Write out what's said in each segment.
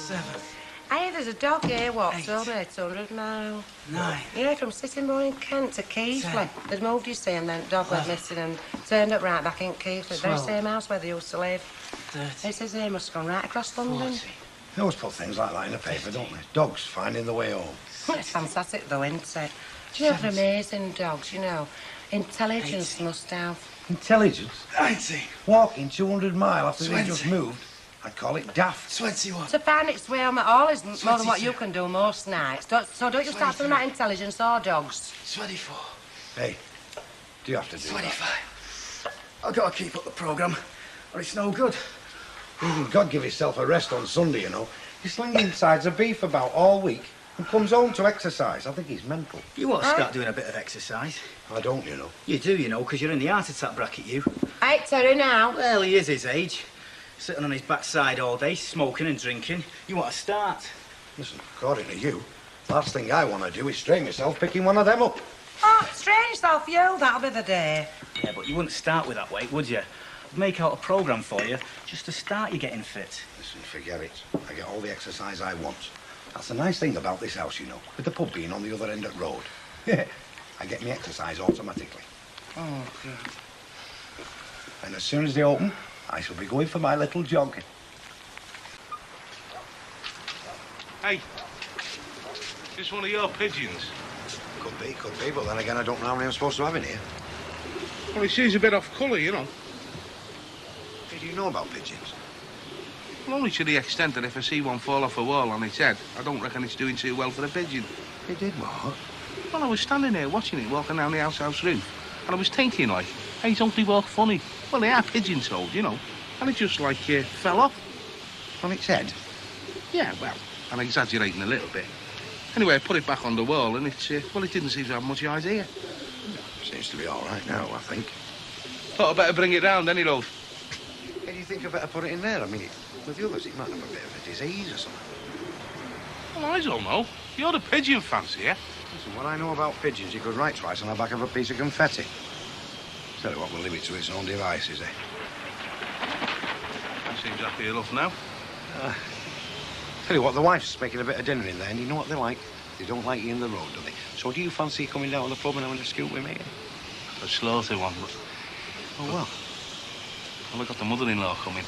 7. Hey, there's a dog here, what's over 800 miles. 9. You know, from Sittingbourne in Kent to Keighley. 10. They'd moved, you see, and then the dog went missing and turned up right back in Keighley. The very 12. same house where they used to live. 30. It says they must have gone right across London. 40. They always put things like that in the paper, don't they? Dogs finding the way home. It's fantastic, though, isn't it? Do you know, they're amazing dogs, you know. Intelligence 80. must have. Intelligence? 90. Walking 200 miles after they 20. just moved. I'd call it daft. 21. To find its way home at all is more than what 22. you can do most nights. So don't you start talking about intelligence or dogs. 24. Hey, do you have to do 25. I've got to keep up the programme, or it's no good. that? Even God give himself a rest on Sunday, you know. He's slinging sides of beef about all week and comes home to exercise. I think he's mental. You ought to start doing a bit of exercise. I don't, you know. You do, you know, because you're in the heart attack bracket, you. Hey, Terry, now. Well, he is his age. Sitting on his backside all day, smoking and drinking. You want to start? Listen, according to you, last thing I want to do is strain myself picking one of them up. Oh, strain yourself, you. That'll be the day. Yeah, but you wouldn't start with that weight, would you? I'd make out a programme for you just to start you getting fit. Listen, forget it. I get all the exercise I want. That's the nice thing about this house, you know, with the pub being on the other end of the road. I get my exercise automatically. Oh, good. And as soon as they open, I shall be going for my little jog. Hey, just one of your pigeons. Could be, but then again, I don't know how many I'm supposed to have in here. Well, it seems a bit off colour, you know. Hey, do you know about pigeons? Well, only to the extent that if I see one fall off a wall on its head, I don't reckon it's doing too well for the pigeon. You did what? Well, I was standing there watching it walking down the house roof, and I was thinking, like, hey, don't they walk funny? Well, they are pigeon-toed, you know. And it just, like, fell off. On its head? Yeah, well, I'm exaggerating a little bit. Anyway, I put it back on the wall, and it's, well, it didn't seem to have much idea. Seems to be all right now, I think. Thought I'd better bring it round, any road. Hey, do you think I better put it in there? I mean, with the others, it might have a bit of a disease or something. Well, I don't know. You're the pigeon fancier. Listen, what I know about pigeons, you could write twice on the back of a piece of confetti. Tell you what, we'll leave it to its own devices, eh? Seems happy enough now. Tell you what, the wife's making a bit of dinner in there, and you know what they're like? They don't like you in the road, do they? So do you fancy coming down to the pub and having a scoop with me? A slaughter one, but... Oh, well. Well, I've got the mother-in-law coming.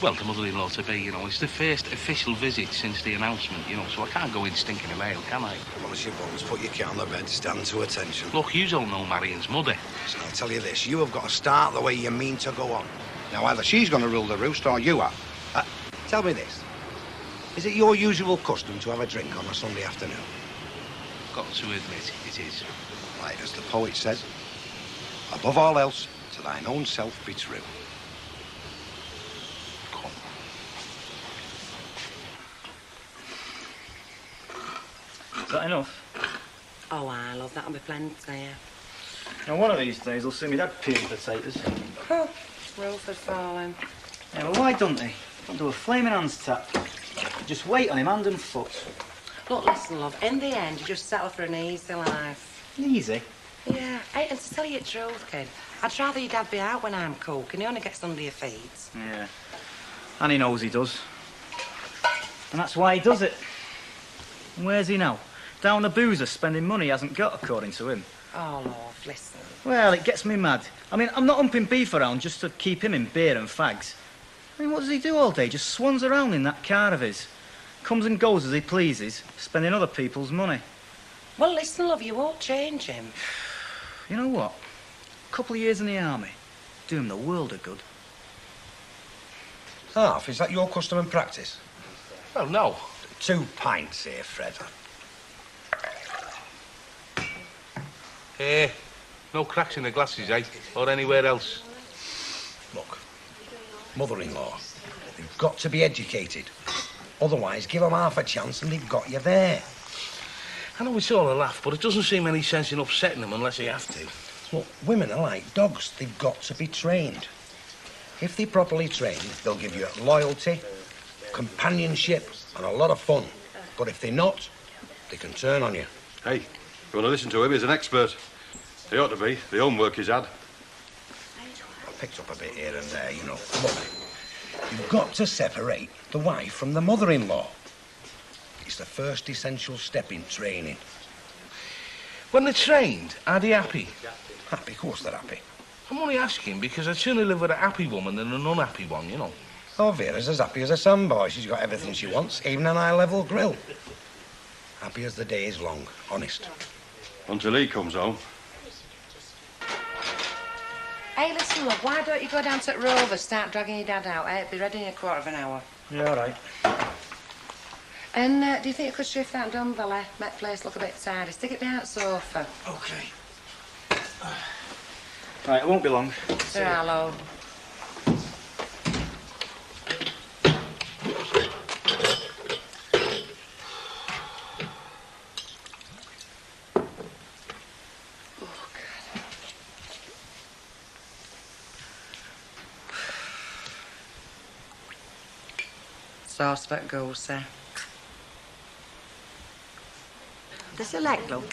Well, the mother-in-law to be, you know. It's the first official visit since the announcement, you know, so I can't go in stinking of ale, can I? Well, as your bones, put your kit on the bed, stand to attention. Look, you don't know Marion's mother. So I'll tell you this, you have got to start the way you mean to go on. Now, either she's going to rule the roost or you are. Tell me this. Is it your usual custom to have a drink on a Sunday afternoon? Got to admit, it is. Like as the poet says, above all else, to thine own self be true. Come. Is that enough? Oh, I love that'll be plenty. Now, one of these days, I'll see me dad peeling potatoes. Oh, roof is falling. Yeah, well, why don't they? Don't do a flaming hands tap. Just wait on him hand and foot. Look, listen, love, in the end, you just settle for an easy life. Easy. Yeah, hey, and to tell you the truth, kid, I'd rather your dad be out when I'm cooking. He only gets under your feet. Yeah. And he knows he does. And that's why he does it. And where's he now? Down the boozer, spending money he hasn't got, according to him. Oh, love, listen. Well, it gets me mad. I mean, I'm not humping beef around just to keep him in beer and fags. I mean, what does he do all day? Just swans around in that car of his. Comes and goes as he pleases, spending other people's money. Well, listen, love, you won't change him. You know what? A couple of years in the army, do him the world of good. Half, is that your custom and practice? Well, no. 2 pints here, Fred. No cracks in the glasses, eh? Or anywhere else. Look, mother-in-law, they've got to be educated. Otherwise, give them half a chance and they've got you there. I know it's all a laugh, but it doesn't seem any sense in upsetting them unless they have to. Look, women are like dogs. They've got to be trained. If they're properly trained, they'll give you loyalty, companionship, and a lot of fun. But if they're not, they can turn on you. Hey, you want to listen to him? He's an expert. He ought to be. The homework he's had. I picked up a bit here and there, you know. Look, you You've got to separate the wife from the mother-in-law. It's the first essential step in training. When they're trained, are they happy? Happy, of course they're happy. I'm only asking because I'd sooner live with a happy woman than an unhappy one, you know. Oh, Vera's as happy as a sandboy. She's got everything she wants, even an high-level grill. Happy as the day is long, honest. Until he comes home. Hey, listen, love, why don't you go down to Rover, start dragging your dad out, eh? It'll be ready in a quarter of an hour. Yeah, all right. And do you think you could shift that dumbbell, make the place look a bit tidy? Stick it behind the sofa. OK. Right, it won't be long. Ta-ra, love. Sauce for goose, The select, love.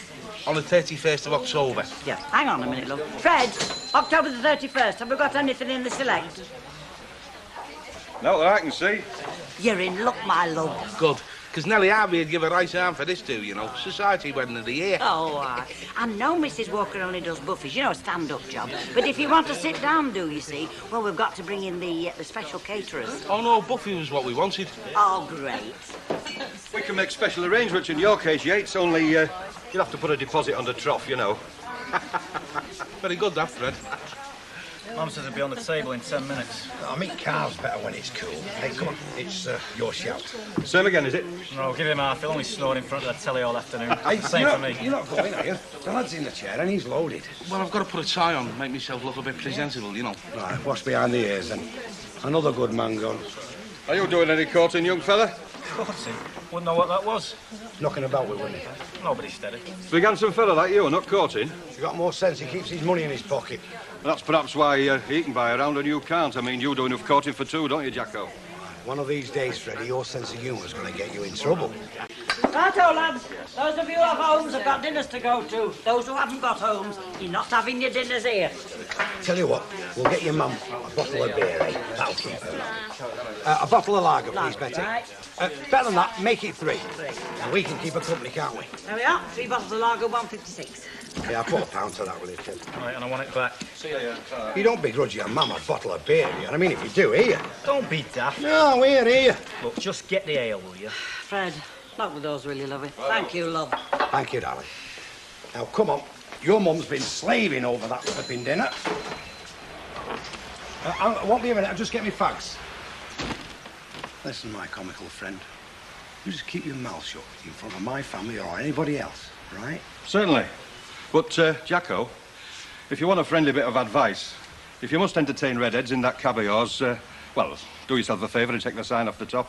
On the 31st of October. Yeah, hang on a minute, love. Fred, October the 31st, have we got anything in the select? Not that I can see. You're in luck, my love. Good. Because Nellie Harvey'd give a right arm for this too, you know. Society wedding of the year. Oh, I know Mrs. Walker only does buffies, you know, a stand-up job. But if you want to sit down, do you see? Well, we've got to bring in the special caterers. Oh, no, Buffy was what we wanted. Oh, great. We can make special arrangements in your case, Yates, only you'll have to put a deposit on the trough, you know. Very good, that, Fred. Mum says it'll be on the table in 10 minutes. I mean, car's better when it's cool. Hey, come on, it's your shout. Same again, is it? No, give him half. He'll only snore in front of the telly all afternoon. Hey, Same for me. You're not going, are you? The lad's in the chair and he's loaded. Well, I've got to put a tie on, make myself look a bit presentable, you know. Right, wash behind the ears then. Another good man gone. Are you doing any courting, young fella? Courting? Wouldn't know what that was. Knocking about with women. Nobody's steady. Big handsome fella like you, not courting. He's got more sense, he keeps his money in his pocket. That's perhaps why he can buy around and you can't. I mean, you do enough courting for two, don't you, Jacko? One of these days, Freddie, your sense of humour's going to get you in trouble. Righto, lads. Those of you who have homes have got dinners to go to. Those who haven't got homes, you're not having your dinners here. Tell you what, we'll get your mum a bottle of beer, eh? That'll keep her. A bottle of lager, please, Betty. Right. Better than that, make it 3. And we can keep her company, can't we? There we are. 3 bottles of lager, 156. Yeah, I'll put a pound to that, will you, kid? Right, and I want it back. You don't begrudge your mum a bottle of beer, you know what I mean? If you do, here. Don't be daft. No, here. Look, just get the ale, will you? Fred, not with those, will you, lovey? Thank you, love. Thank you, darling. Now, come on. Your mum's been slaving over that flipping dinner. I won't be a minute. I'll just get me fags. Listen, my comical friend. You just keep your mouth shut in front of my family or anybody else, right? Certainly. But, Jacko, if you want a friendly bit of advice, if you must entertain redheads in that cab of yours, well, do yourself a favour and take the sign off the top.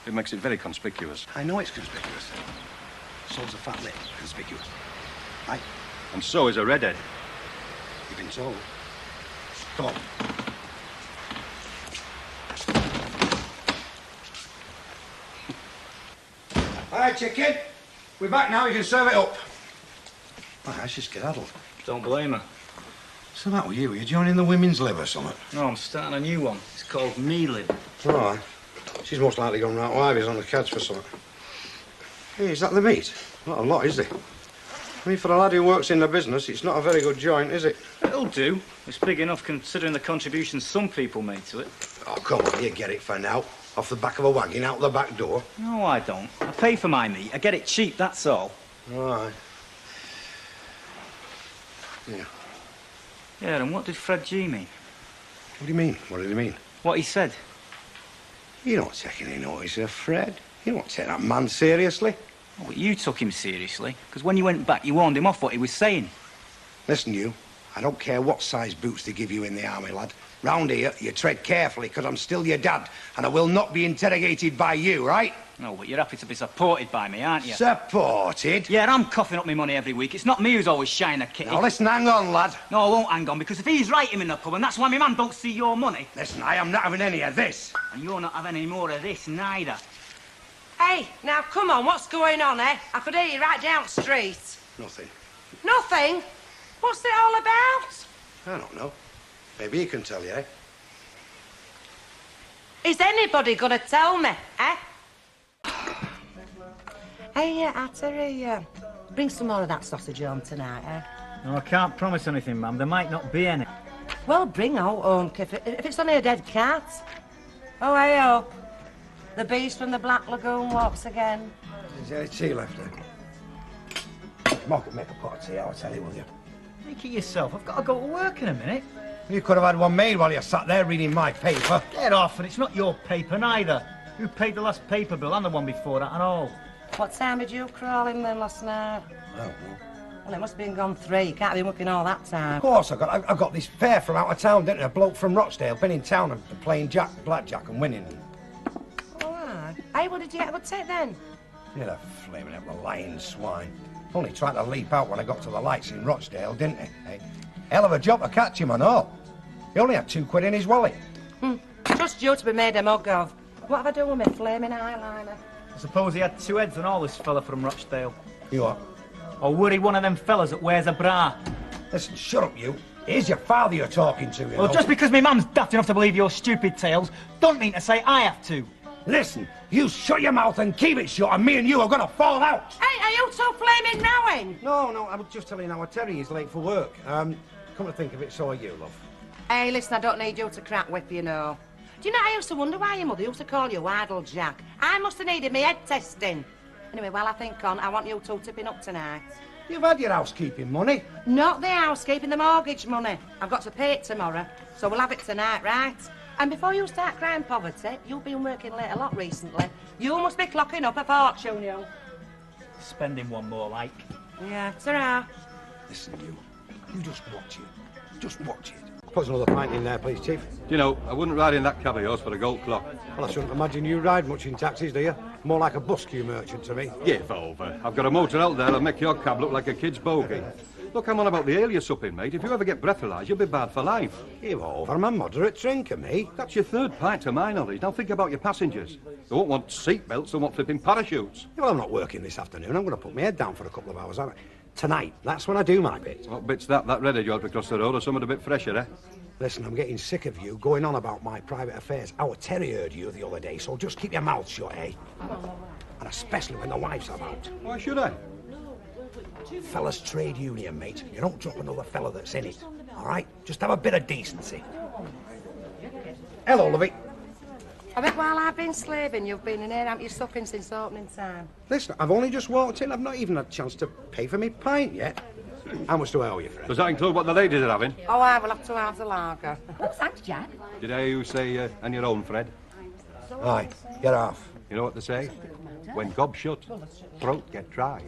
It makes it very conspicuous. I know it's conspicuous. So's a fat lip conspicuous. Right? And so is a redhead. You've been told. Come on. All right, chicken. We're back now. You can serve it up. Oh, that's just skedaddled. Don't blame her. What's the matter with you? Are you joining the women's lib or something? No, I'm starting a new one. It's called Me Lib. All right. She's most likely gone round Ivy's on the cads for something. Hey, is that the meat? Not a lot, is there? I mean, for a lad who works in the business, it's not a very good joint, is it? It'll do. It's big enough considering the contributions some people made to it. Oh, come on, you get it for now. Off the back of a wagon, out the back door. No, I don't. I pay for my meat. I get it cheap, that's all. All right. Yeah. Yeah, and what did Fred G mean? What do you mean? What did he mean? What he said. You're not taking any notice of Fred. You don't take that man seriously. Oh, but you took him seriously, because when you went back, you warned him off what he was saying. Listen, you. I don't care what size boots they give you in the army, lad. Round here, you tread carefully, because I'm still your dad, and I will not be interrogated by you, right? No, but you're happy to be supported by me, aren't you? Supported? Yeah, I'm coughing up my money every week. It's not me who's always shying a kitty. Now, listen, hang on, lad. No, I won't hang on, because if he's right, him in the pub, and that's why my man don't see your money. Listen, I am not having any of this. And you're not having any more of this, neither. Hey, now, come on, what's going on, eh? I could hear you right down the street. Nothing. Nothing? What's it all about? I don't know. Maybe he can tell you, eh? Is anybody gonna tell me, eh? Hey, Terry, bring some more of that sausage home tonight, eh? No, I can't promise anything, ma'am. There might not be any. Well, bring out home, if it's only a dead cat. Oh, hey-oh. The beast from the Black Lagoon walks again. Is there any tea left then? Mark, make a pot of tea, I'll tell you, will you? Make it yourself. I've got to go to work in a minute. You could have had one made while you sat there reading my paper. Get off, and it's not your paper neither. Who paid the last paper bill and the one before that and all? What time did you crawl in then last night? I don't know. Well, it must have been gone 3. You can't have been working all that time. Of course, I got this fare from out of town, didn't I? A bloke from Rochdale, been in town and playing blackjack and winning. Oh, aye. Hey, what did you get a good take then? Yeah, that flaming up the lying swine. Only tried to leap out when I got to the lights in Rochdale, didn't he? Hey? Hell of a job to catch him and all. He only had £2 in his wallet. Just you to be made a mug of. What have I done with my flaming eyeliner? I suppose he had 2 heads and all, this fella from Rochdale. You what? Or were he one of them fellas that wears a bra? Listen, shut up, you. Here's your father you're talking to, you Well, know. just because my mum's daft enough to believe your stupid tales, don't mean to say I have to. Listen, you shut your mouth and keep it shut, and me and you are gonna fall out. Hey, are you so flaming knowing? No, I was just telling how Terry is late for work. Come to think of it, so are you, love. Hey, listen, I don't need you to crack whip, you know. Do you know, I used to wonder why your mother used to call you Idle Jack. I must have needed me head testing. Anyway, while I think on, I want you two tipping up tonight. You've had your housekeeping money. Not the housekeeping, the mortgage money. I've got to pay it tomorrow, so we'll have it tonight, right? And before you start crying poverty, you've been working late a lot recently. You must be clocking up a fortune, you. Spending one more, like. Yeah, ta-ra. Listen, you just watch it. Just watch it. Put another pint in there, please, Chief. You know, I wouldn't ride in that cab of yours for a gold clock. Well, I shouldn't imagine you ride much in taxis, do you? More like a busque merchant to me. Give over. I've got a motor out there that'll make your cab look like a kid's bogey. Look, I'm on about the ale you're supping, mate. If you ever get breathalyzed, you'll be bad for life. Give over. I'm a moderate drinker, me. That's your 3rd pint to my knowledge. Now think about your passengers. They won't want seatbelts, they want flipping parachutes. Well, I'm not working this afternoon. I'm going to put my head down for a couple of hours, aren't I? Tonight, that's when I do my bit. What bit's that? That red you had across the road or something a bit fresher, eh? Listen, I'm getting sick of you going on about my private affairs. Our Terry heard you the other day, so just keep your mouth shut, eh? And especially when the wife's about. Why should I? Fellas trade union, mate. You don't drop another fella that's in it, all right? Just have a bit of decency. Hello, lovey. I bet while I've been slaving, you've been in here, haven't you, supping since opening time? Listen, I've only just walked in. I've not even had a chance to pay for me pint yet. How much do I owe you, Fred? Does that include what the ladies are having? Oh, I will have to have the lager. Oh, thanks, Jack. Did I hear you say, on your own, Fred? Aye, get off. You know what they say? When gob's shut, throat get dry.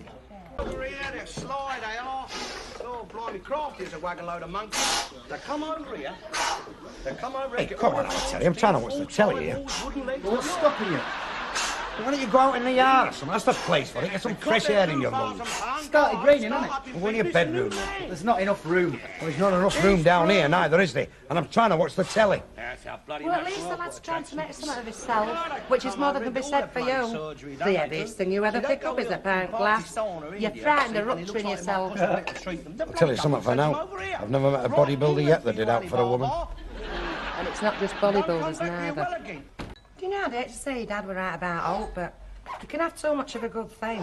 Over here, they're sly, they are. Oh, blimey, crafty is a wagon load of monkeys. They come over here. They come over here. Hey, come on, I'll tell you. I'm trying to watch the telly here. What's stopping you? Why don't you go out in the yard or something? That's the place for it. Get some fresh air in your lungs. Started raining, hasn't it? Well, go in your bedroom. There's not enough room. Well, there's not enough room down here neither, is there? And I'm trying to watch the telly. Well, at least the lad's trying to make something of himself, which is more than can be said for you. The heaviest thing you ever pick up is a pint glass. You're frightened of rupturing yourself. I'll tell you something for now. I've never met a bodybuilder yet that did out for a woman. And it's not just bodybuilders neither. Do you know, I'd hate to say Dad were right about hope, but you can have too much of a good thing.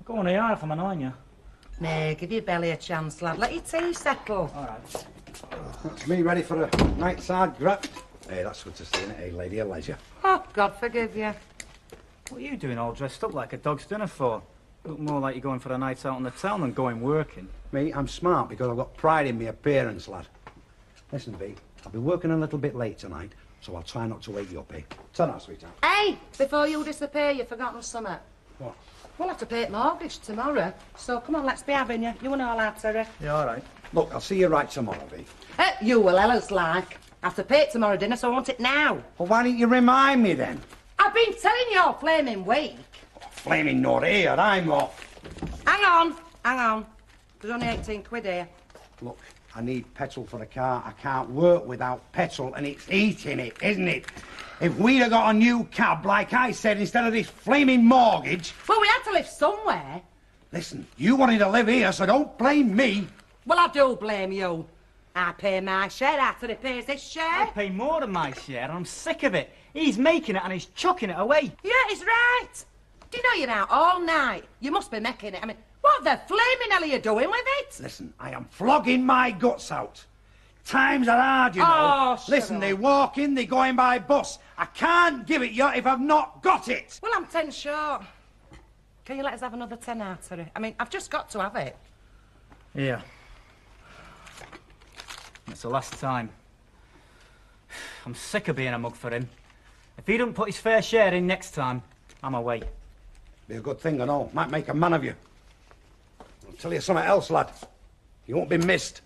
Go on here if I'm annoying you. Nay, give your belly a chance, lad. Let your tea settle. All right. That's me ready for a night's hard graft. Hey, that's good to see, isn't it? Hey, lady of leisure. Oh, God forgive you. What are you doing all dressed up like a dog's dinner for? Look more like you're going for a night out on the town than going working. Me, I'm smart because I've got pride in my appearance, lad. Listen, V, I'll be working a little bit late tonight, so I'll try not to wake you up, eh? Ta-ra, sweetheart. Hey, before you disappear, you've forgotten something. What? We'll have to pay it mortgage tomorrow, so come on, let's be having you. You and all that, Terry. Yeah, all right. Look, I'll see you right tomorrow, V. You will, Ella's like. I have to pay it tomorrow dinner, so I want it now. Well, why didn't you remind me then? I've been telling you all flaming week. Flaming not here, I'm off. Hang on. There's only 18 quid here. Look, I need petrol for the car. I can't work without petrol, and it's eating it, isn't it? If we'd have got a new cab, like I said, instead of this flaming mortgage... Well, we had to live somewhere. Listen, you wanted to live here, so don't blame me. Well, I do blame you. I pay my share after he pays his share. I pay more than my share, and I'm sick of it. He's making it and he's chucking it away. Yeah, he's right. Do you know you're out all night? You must be making it. I mean, what the flaming hell are you doing with it? Listen, I am flogging my guts out. Times are hard, you know. Oh, shut Listen, up. they walk in, they go in by bus. I can't give it you if I've not got it. Well, I'm 10 short. Can you let us have another 10 artery? I mean, I've just got to have it. Yeah. It's the last time. I'm sick of being a mug for him. If he doesn't put his fair share in next time, I'm away. Be a good thing, I know. Might make a man of you. I'll tell you something else, lad. You won't be missed.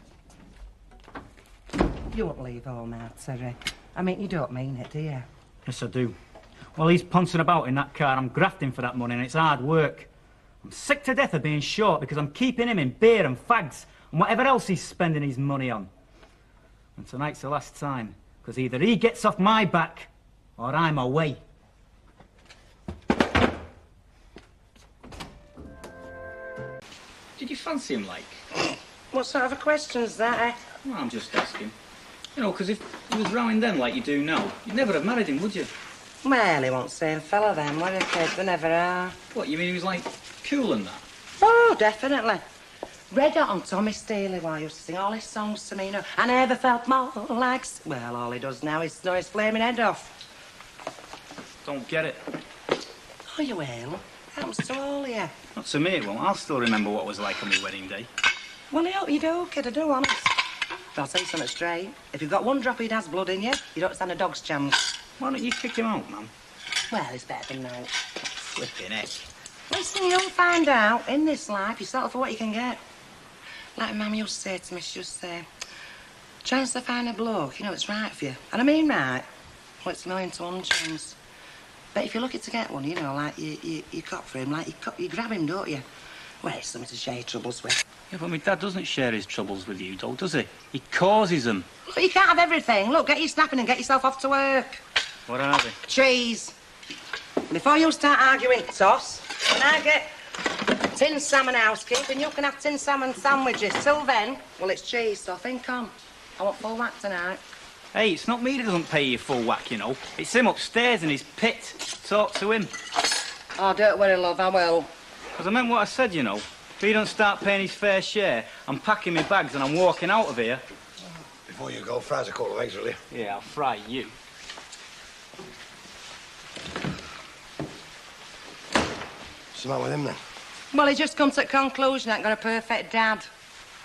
You won't leave home now, Terry. I mean, you don't mean it, do you? Yes, I do. While he's pouncing about in that car, I'm grafting for that money, and it's hard work. I'm sick to death of being short because I'm keeping him in beer and fags and whatever else he's spending his money on. And tonight's the last time, because either he gets off my back or I'm away. Did you fancy him, like? What sort of a question's that, eh? Well, I'm just asking. You know, because if he was rowing then like you do now, you'd never have married him, would you? Well, he won't same fella then, what a kid, they never are. What, you mean he was, like, cool and that? Oh, definitely. Red hot on Tommy Steely while he used to sing all his songs to me, you know. I never felt more like... Well, all he does now is snow his flaming head off. Don't get it. Oh, you will. Happens to all of you. Not to me, it won't. I'll still remember what it was like on my wedding day. Well, I hope you do, kid, I do, honest. But I'll tell you something straight. If you've got one drop of your dad's blood in you, you don't stand a dog's chance. Why don't you kick him out, man? Well, it's better than no. Flipping heck. Listen, you don't find out in this life, you settle for what you can get. Like Mum used to say to me, she used to say, chance to find a bloke, you know, it's right for you. And I mean right. Well, it's a million to one chance. But if you're lucky to get one, you know, like, you cop for him, like, you grab him, don't you? Well, it's something to share your troubles with. Yeah, but my dad doesn't share his troubles with you, though, does he? He causes them. Look, you can't have everything. Look, get you snapping and get yourself off to work. What are they? Cheese. Before you start arguing, Toss, when I get tin salmon housekeeping, you can have tin salmon sandwiches. Till then, well, it's cheese, so think on. I want full whack tonight. Hey, it's not me that doesn't pay you full whack, you know. It's him upstairs in his pit. Talk to him. Oh, don't worry, love, I will. Because I meant what I said, you know. If he don't start paying his fair share, I'm packing my bags and I'm walking out of here. Before you go, fries a couple of eggs, will you? Yeah, I'll fry you. What's the matter with him, then? Well, he just come to the conclusion that got a perfect dad.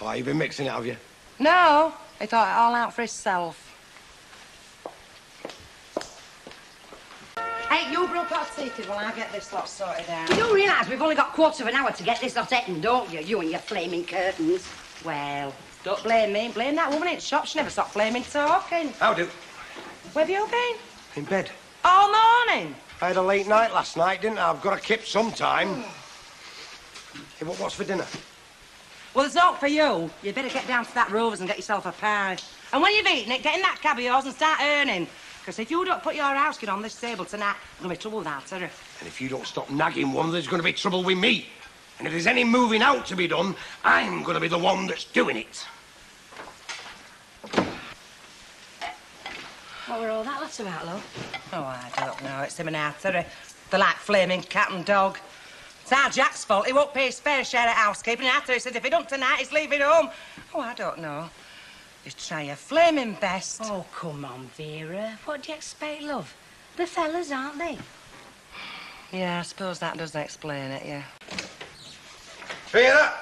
Oh, you've been mixing it, have you? No, he thought it all out for himself. Hey, you brew a pot of tea, kid, while I get this lot sorted out. You do realise we've only got a quarter of an hour to get this lot eaten, don't you? You and your flaming curtains. Well, don't blame me. Blame that woman in the shop. She never stopped flaming talking. How do? Where have you been? In bed. All morning? I had a late night last night, didn't I? I've got to kip sometime. Hey, what's for dinner? Well, there's naught for you. You better get down to that Rovers and get yourself a pie. And when you've eaten it, get in that cab of yours and start earning. Because if you don't put your house kid on this table tonight, there's going to be trouble with that, Terry. And if you don't stop nagging one, there's going to be trouble with me. And if there's any moving out to be done, I'm going to be the one that's doing it. What were all that lot about, love? Oh, I don't know. It's him and our Terry. They're like flaming cat and dog. It's our Jack's fault. He won't pay his fair share of housekeeping. And after he said if he don't tonight, he's leaving home. Oh, I don't know. You try your flaming best. Oh, come on, Vera. What do you expect, love? The fellas, aren't they? Yeah, I suppose that does explain it, yeah. Vera!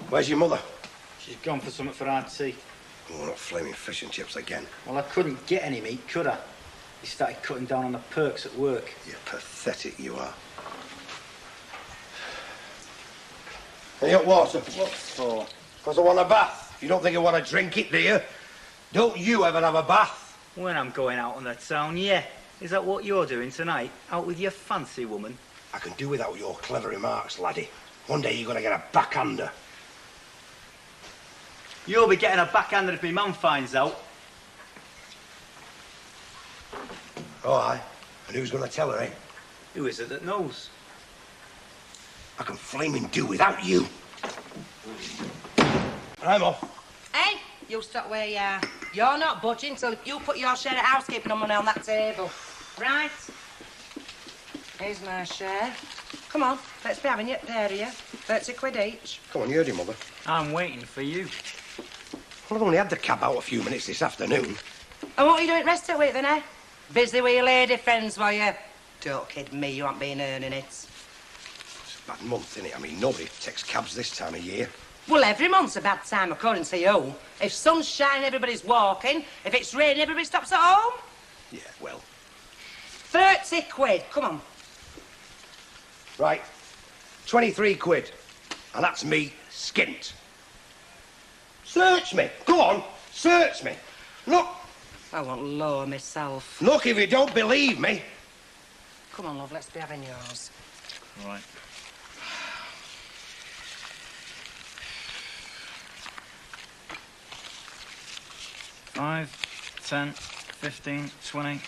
Where's your mother? She's gone for something for our tea. Oh, not flaming fish and chips again. Well, I couldn't get any meat, could I? He started cutting down on the perks at work. You're pathetic, you are. Any hot water? What for? Because I want a bath. You don't think I want to drink it, do you? Don't you ever have a bath? When I'm going out on the town, yeah. Is that what you're doing tonight? Out with your fancy woman? I can do without your clever remarks, laddie. One day you're going to get a backhander. You'll be getting a backhander if my mum finds out. Oh, aye. And who's going to tell her, eh? Who is it that knows? I can flaming do without you. I'm off. Hey, you stop where you are. You're not budging till you put your share of housekeeping on money on that table. Right. Here's my share. Come on, let's be having it, there, you. 30 quid each. Come on, you heard him, Mother. I'm waiting for you. Well, I've only had the cab out a few minutes this afternoon. And what are you doing rest of the week, then, eh? Busy with your lady friends, were you? Don't kid me, you haven't been earning it. It's a bad month, innit? I mean, nobody takes cabs this time of year. Well, every month's a bad time, according to you. If sun's shining, everybody's walking. If it's raining, everybody stops at home. Yeah, well. 30 quid, come on. Right. 23 quid. And that's me skint. Search me. Go on, search me. Look. I won't lower myself. Look, if you don't believe me. Come on, love, let's be having yours. All right. Five, 10, 15, 20,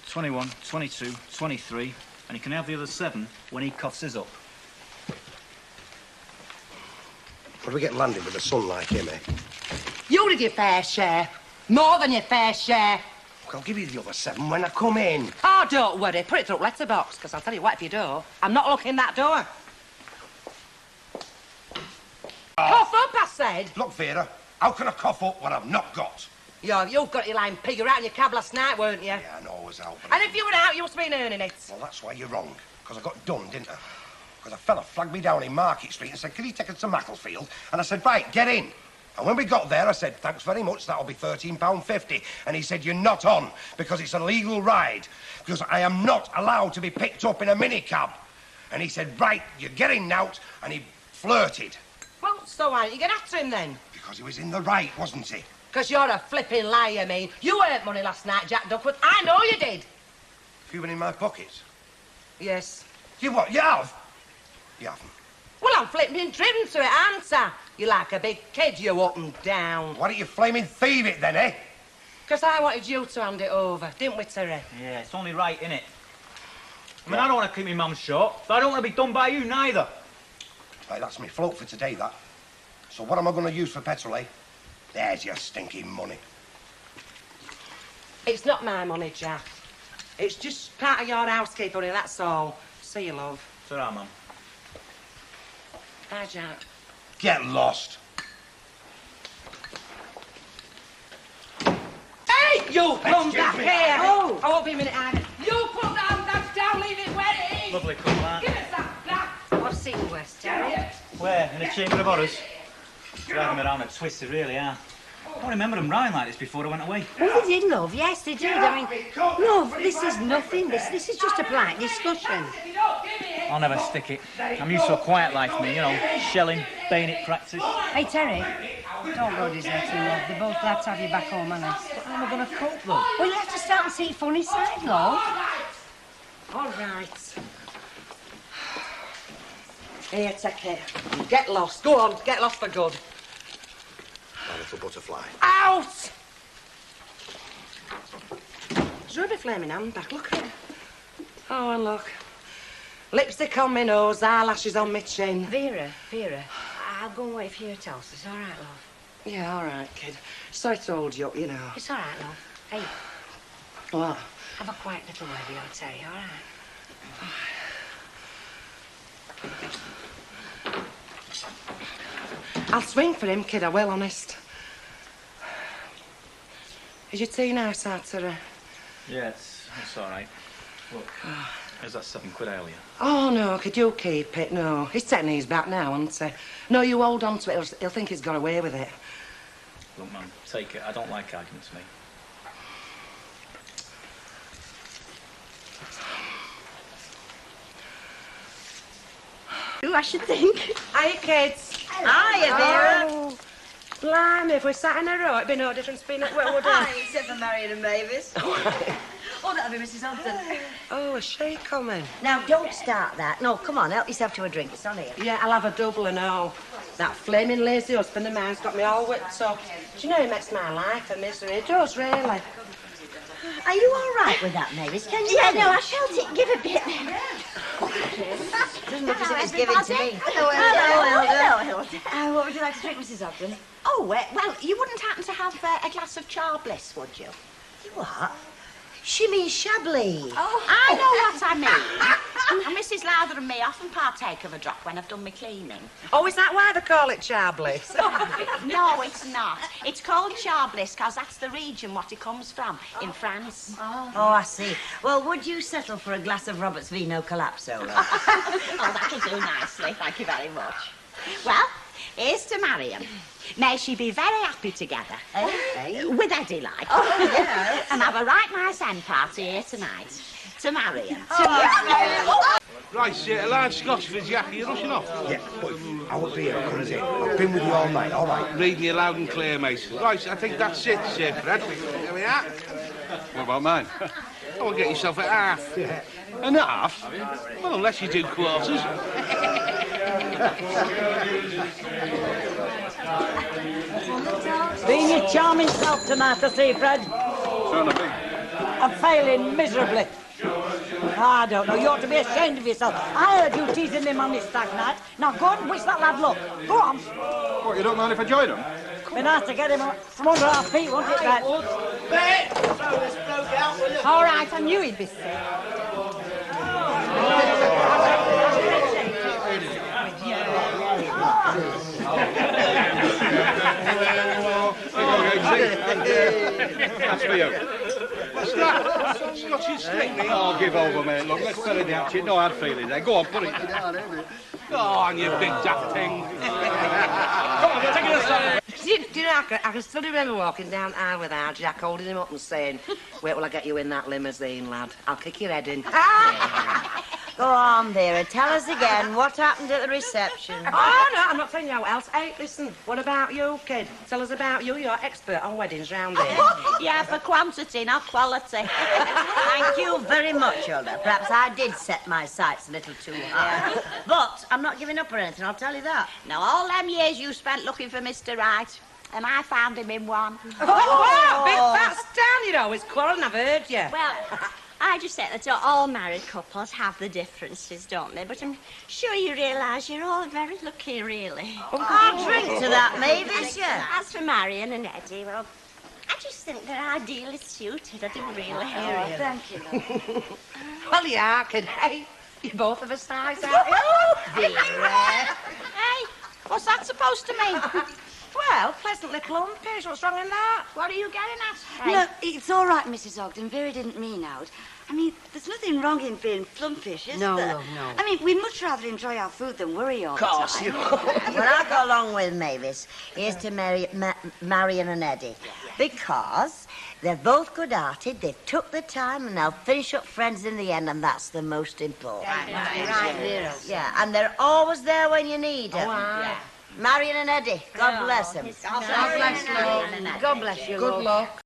21, 22, 23, and you can have the other 7 when he coughs his up. What do we get landed with a son like him, eh? You did your fair share. More than your fair share. Look, I'll give you the other 7 when I come in. Oh, don't worry. Put it through letterbox, because I'll tell you what, if you do, I'm not locking that door. Cough up, I said. Look, Vera, how can I cough up what I've not got? You've got your lying pig. You were out in your cab last night, weren't you? Yeah, I know I was out. And if you were out, you must have been earning it. Well, that's why you're wrong. Because I got done, didn't I? Because a fella flagged me down in Market Street and said, can you take us to Macclesfield? And I said, right, get in. And when we got there, I said, thanks very much, that'll be £13.50. And he said, you're not on, because it's a legal ride. Because I am not allowed to be picked up in a minicab. And he said, right, you're getting out. And he flirted. Well, so why don't you get after him then? Because he was in the right, wasn't he? Because you're a flipping liar, I mean. You earned money last night, Jack Duckworth. I know you did. Have you been in my pockets? Yes. You what, you have? You haven't. Well, I'm flipping driven to it, aren't I? You're like a big kid, you up and down. Why don't you flaming thieve it then, eh? Because I wanted you to hand it over, didn't we, Terry? Yeah, it's only right, innit? I mean, I don't want to keep my mum short, but I don't want to be done by you neither. Right, that's me float for today, that. So what am I going to use for petrol, eh? There's your stinking money. It's not my money, Jack. It's just part of your housekeeping, that's all. See you, love. Ta-ra, Mum. Bye, Jack. Get lost. Hey, you come Excuse back me. here. Oh. I won't be a minute either. You put that back down, leave it where it is. Lovely cool, that. Give us that back. What's seen West, Terry? Where? In a chamber of horrors? Driving me around a twisted, really, yeah. I don't remember them rhyme like this before I went away. Oh, they did, love. Yes, they did. I mean, love, this is nothing. This is just a polite discussion. I'll never stick it. I'm used to a quiet life, me, you know, shelling, bayonet practice. Hey, Terry, don't go deserting, love. They're both glad to have you back home, honest. But how am I going to cope, though? Well, you have to start and see funny side, love. All right. Here, take it. Get lost. Go on, get lost for good. My little butterfly. Out! It's a rubber flaming handbag, look at it. Oh, and look. Lipstick on my nose, eyelashes on my chin. Vera, I'll go and wait for you to tell us. It's all right, love. Yeah, all right, kid. Sorry to hold you up, you know. It's all right, love. Hey, What? have a quiet little word with your Terry, all right? I'll swing for him, kid, I will, honest. Is your tea nice, Arthur? Yeah, it's all right. Look, there's that £7 I owe you. Oh, no, could you keep it? No. He's taking his back now, isn't he? No, you hold on to it. He'll think he's got away with it. Look, Mum, take it. I don't like arguments, mate. Ooh, I should think. Hiya, kids. Hiya, Vera. Oh, blimey, if we sat in a row, it'd be no difference being at work, would it? Except for Marion and Mavis. Oh, that'll be Mrs. Ogden. Oh, is she coming? Now, don't start that. No, come on, help yourself to a drink. It's on here. Yeah, I'll have a double and all. That flaming lazy husband of mine's got me all whipped up. Do you know he makes my life a misery? He does, really. Are you all right with that, Mavis? Can you? Yeah, no, I felt it give a bit. Doesn't look as if it's given to me. Hello, what would you like to drink, Mrs. Ogden? Oh, well, you wouldn't happen to have a glass of Charbliss, would you? What? She means Chablis. Oh, I know what I mean. And Mrs. Lowther and me often partake of a drop when I've done my cleaning. Oh, is that why they call it Charbliss? No, it's not. It's called Charbliss because that's the region what it comes from, in France. Oh, I see. Well, would you settle for a glass of Robert's Vino Calypso? Oh, that'll do nicely. Thank you very much. Well, here's to Marion. May she be very happy together. Hey? With Eddie, like. Oh, yes. And have a right nice end party here tonight. To Marion. Right, a large Scotch for Jackie. You're rushing off. Yeah, but I won't be here, comes in. I've been with you all night, all right? Reading you loud and clear, mate. Right, I think that's it, Fred. Here we are. What about mine? Oh, get yourself a half. Yeah. An half? Well, unless you do quarters. Being your charming self tonight, I see, Fred. Trying to be. I'm failing miserably. I don't know. You ought to be ashamed of yourself. I heard you teasing him on this stag night. Now go on and wish that lad luck. Go on. What, you don't mind if I join them? Be nice to get him from under our feet, won't it, Fred? All right, I knew he'd be sick. That's for you. What's that? Scotch and stick, mate. Oh, give over, mate. Look, let's bury the hatchet. No hard feelings there. Go on, put it. Go on, you big daft thing. Come on, take it aside. Do you know, I can still remember walking down the aisle with our Jack, holding him up and saying, wait till I get you in that limousine, lad. I'll kick your head in. Go on, Vera. Tell us again what happened at the reception. Oh, no, I'm not telling you how else. Hey, listen, what about you, kid? Tell us about you. You're expert on weddings round here. Yeah, for quantity, not quality. Thank you very much, Hulda. Perhaps I did set my sights a little too high. But I'm not giving up or anything, I'll tell you that. Now, all them years you spent looking for Mr. Right, and I found him in one. Oh, big fat stan, you know. It's quarrelling, I've heard you. Well, I just say that all married couples have the differences, don't they? But I'm sure you realise you're all very lucky, really. I'll drink to that, Mavis, yeah. As for Marion and Eddie, well, I just think they're ideally suited. I do really. Thank you. Well, you are, kid. Hey, you're both of a size, aren't you? Hey, what's that supposed to mean? Well, pleasantly plumpish. What's wrong in that? What are you getting at? No, it's all right, Mrs. Ogden. Vera didn't mean out. I mean, there's nothing wrong in being plumpish, is No, there? no, no. I mean, we'd much rather enjoy our food than worry all the time. What I go along with, Mavis, is to marry Marion and Eddie. Because they're both good-hearted, they've took the time, and they'll finish up friends in the end, and that's the most important. Right, Vera. Yeah, and they're always there when you need them. Aye. Marion and Eddie, God bless them. God bless you. God bless you. Good luck.